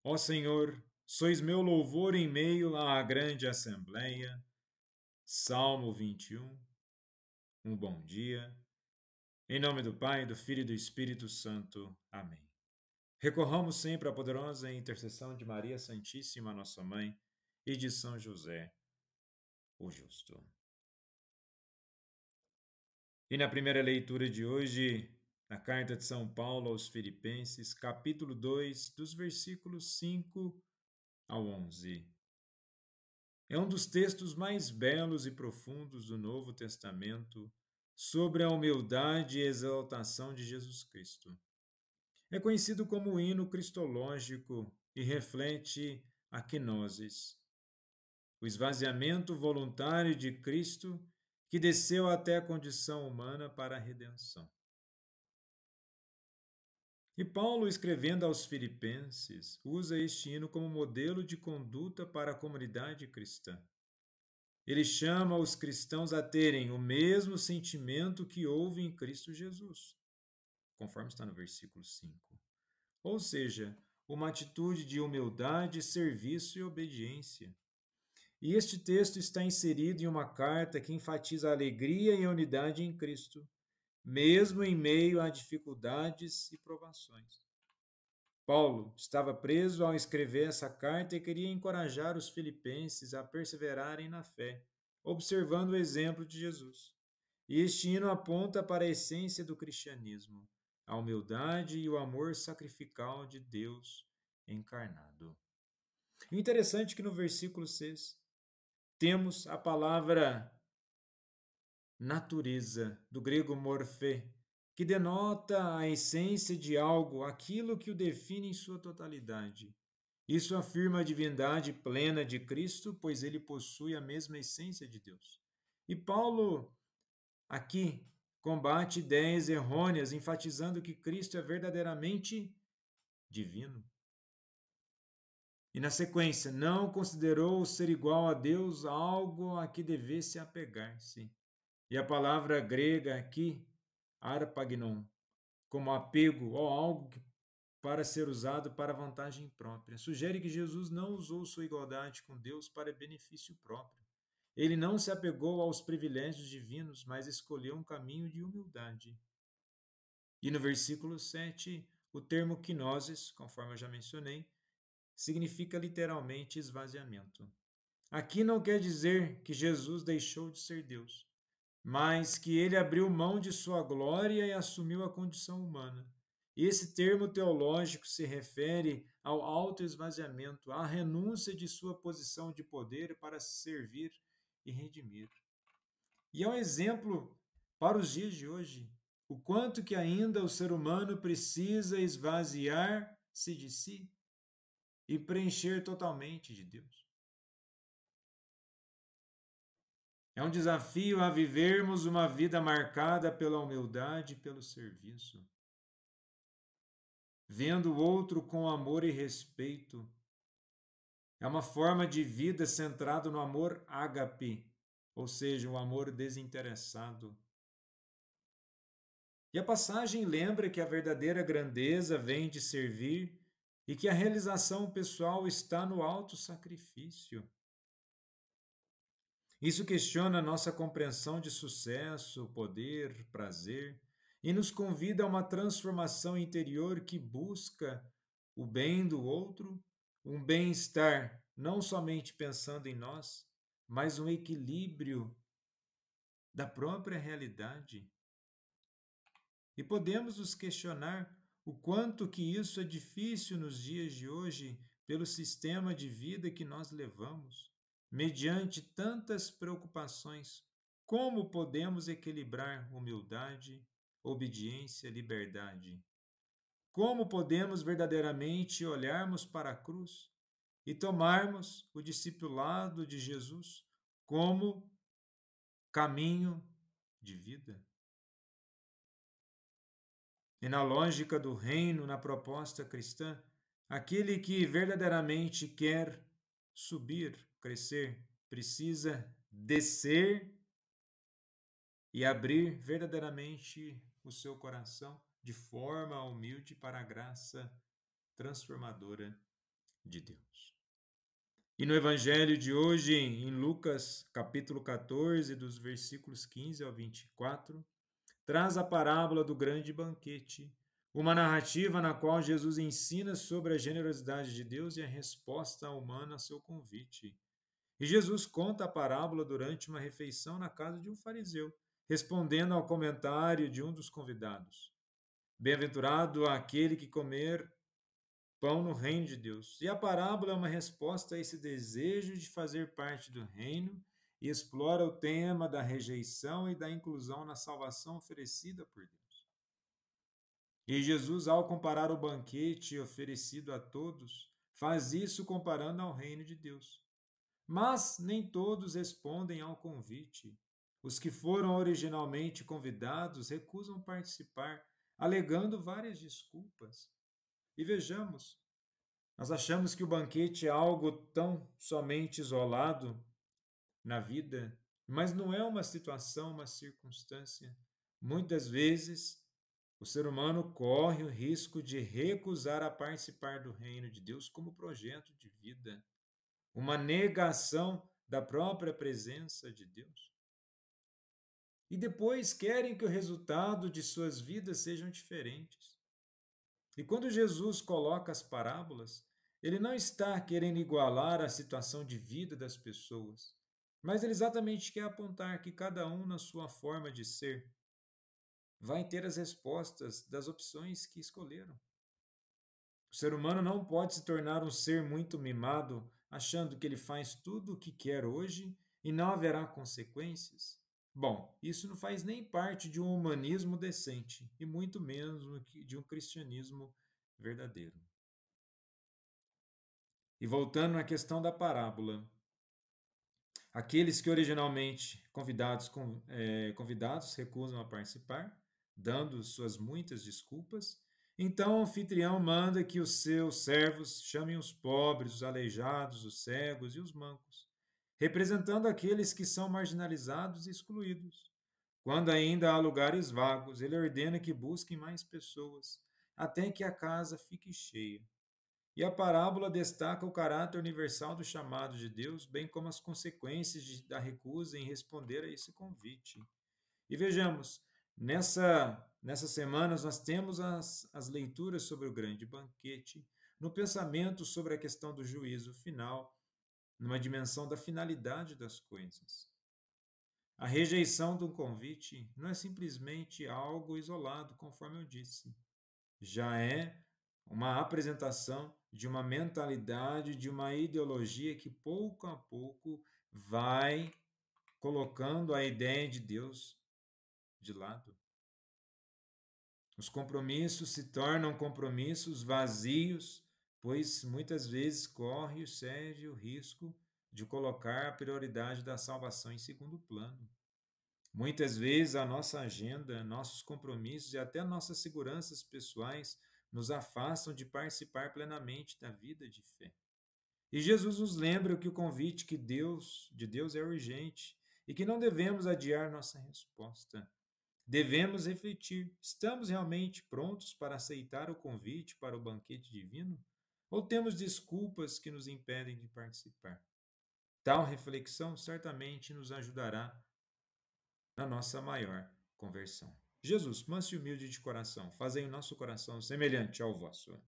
Ó Senhor, sois meu louvor em meio à grande assembleia. Salmo 21. Um bom dia. Em nome do Pai, do Filho e do Espírito Santo. Amém. Recorramos sempre à poderosa intercessão de Maria Santíssima, nossa Mãe, e de São José, o Justo. E na primeira leitura de hoje, na carta de São Paulo aos Filipenses, capítulo 2, dos versículos 5 ao 11. É um dos textos mais belos e profundos do Novo Testamento sobre a humildade e exaltação de Jesus Cristo. É conhecido como o hino cristológico e reflete a quenosis, o esvaziamento voluntário de Cristo que desceu até a condição humana para a redenção. E Paulo, escrevendo aos Filipenses, usa este hino como modelo de conduta para a comunidade cristã. Ele chama os cristãos a terem o mesmo sentimento que houve em Cristo Jesus, conforme está no versículo 5. Ou seja, uma atitude de humildade, serviço e obediência. E este texto está inserido em uma carta que enfatiza a alegria e a unidade em Cristo, mesmo em meio a dificuldades e provações. Paulo estava preso ao escrever essa carta e queria encorajar os filipenses a perseverarem na fé, observando o exemplo de Jesus. E este hino aponta para a essência do cristianismo, a humildade e o amor sacrificial de Deus encarnado. O interessante é que no versículo 6 temos a palavra natureza, do grego morfé, que denota a essência de algo, aquilo que o define em sua totalidade. Isso afirma a divindade plena de Cristo, pois ele possui a mesma essência de Deus. E Paulo, aqui, combate ideias errôneas, enfatizando que Cristo é verdadeiramente divino. E na sequência, não considerou ser igual a Deus algo a que devesse apegar-se. E a palavra grega aqui, arpagnon, como apego ou algo para ser usado para vantagem própria, sugere que Jesus não usou sua igualdade com Deus para benefício próprio. Ele não se apegou aos privilégios divinos, mas escolheu um caminho de humildade. E no versículo 7, o termo kenosis, conforme eu já mencionei, significa literalmente esvaziamento. Aqui não quer dizer que Jesus deixou de ser Deus, mas que ele abriu mão de sua glória e assumiu a condição humana. Esse termo teológico se refere ao autoesvaziamento, à renúncia de sua posição de poder para servir e redimir. E é um exemplo para os dias de hoje, o quanto que ainda o ser humano precisa esvaziar-se de si e preencher totalmente de Deus. É um desafio a vivermos uma vida marcada pela humildade e pelo serviço, vendo o outro com amor e respeito. É uma forma de vida centrada no amor ágape, ou seja, o amor desinteressado. E a passagem lembra que a verdadeira grandeza vem de servir e que a realização pessoal está no auto-sacrifício. Isso questiona a nossa compreensão de sucesso, poder, prazer e nos convida a uma transformação interior que busca o bem do outro, um bem-estar, não somente pensando em nós, mas um equilíbrio da própria realidade. E podemos nos questionar o quanto que isso é difícil nos dias de hoje pelo sistema de vida que nós levamos. Mediante tantas preocupações, como podemos equilibrar humildade, obediência, liberdade? Como podemos verdadeiramente olharmos para a cruz e tomarmos o discipulado de Jesus como caminho de vida? E na lógica do reino, na proposta cristã, aquele que verdadeiramente quer subir, crescer, precisa descer e abrir verdadeiramente o seu coração de forma humilde para a graça transformadora de Deus. E no Evangelho de hoje, em Lucas, capítulo 14, dos versículos 15 ao 24, traz a parábola do grande banquete, uma narrativa na qual Jesus ensina sobre a generosidade de Deus e a resposta humana a seu convite. E Jesus conta a parábola durante uma refeição na casa de um fariseu, respondendo ao comentário de um dos convidados. Bem-aventurado aquele que comer pão no reino de Deus. E a parábola é uma resposta a esse desejo de fazer parte do reino e explora o tema da rejeição e da inclusão na salvação oferecida por Deus. E Jesus, ao comparar o banquete oferecido a todos, faz isso comparando ao reino de Deus. Mas nem todos respondem ao convite. Os que foram originalmente convidados recusam participar, alegando várias desculpas. E vejamos, nós achamos que o banquete é algo tão somente isolado na vida, mas não é uma situação, uma circunstância. Muitas vezes, o ser humano corre o risco de recusar a participar do reino de Deus como projeto de vida, uma negação da própria presença de Deus. E depois querem que o resultado de suas vidas sejam diferentes. E quando Jesus coloca as parábolas, ele não está querendo igualar a situação de vida das pessoas, mas ele exatamente quer apontar que cada um, na sua forma de ser, vai ter as respostas das opções que escolheram. O ser humano não pode se tornar um ser muito mimado, achando que ele faz tudo o que quer hoje e não haverá consequências. Bom, isso não faz nem parte de um humanismo decente, e muito menos de um cristianismo verdadeiro. E voltando à questão da parábola, aqueles que originalmente convidados recusam a participar, dando suas muitas desculpas. Então o anfitrião manda que os seus servos chamem os pobres, os aleijados, os cegos e os mancos, representando aqueles que são marginalizados e excluídos. Quando ainda há lugares vagos, ele ordena que busquem mais pessoas, até que a casa fique cheia. E a parábola destaca o caráter universal do chamado de Deus, bem como as consequências da recusa em responder a esse convite. E vejamos, nessas semanas nós temos as leituras sobre o grande banquete, no pensamento sobre a questão do juízo final, numa dimensão da finalidade das coisas. A rejeição do convite não é simplesmente algo isolado, conforme eu disse. Já é uma apresentação de uma mentalidade, de uma ideologia que pouco a pouco vai colocando a ideia de Deus de lado. Os compromissos se tornam compromissos vazios, pois muitas vezes corre o sério risco de colocar a prioridade da salvação em segundo plano. Muitas vezes a nossa agenda, nossos compromissos e até nossas seguranças pessoais nos afastam de participar plenamente da vida de fé. E Jesus nos lembra que o convite de Deus é urgente e que não devemos adiar nossa resposta. Devemos refletir: estamos realmente prontos para aceitar o convite para o banquete divino? Ou temos desculpas que nos impedem de participar? Tal reflexão certamente nos ajudará na nossa maior conversão. Jesus, manso e humilde de coração, fazei o nosso coração semelhante ao vosso.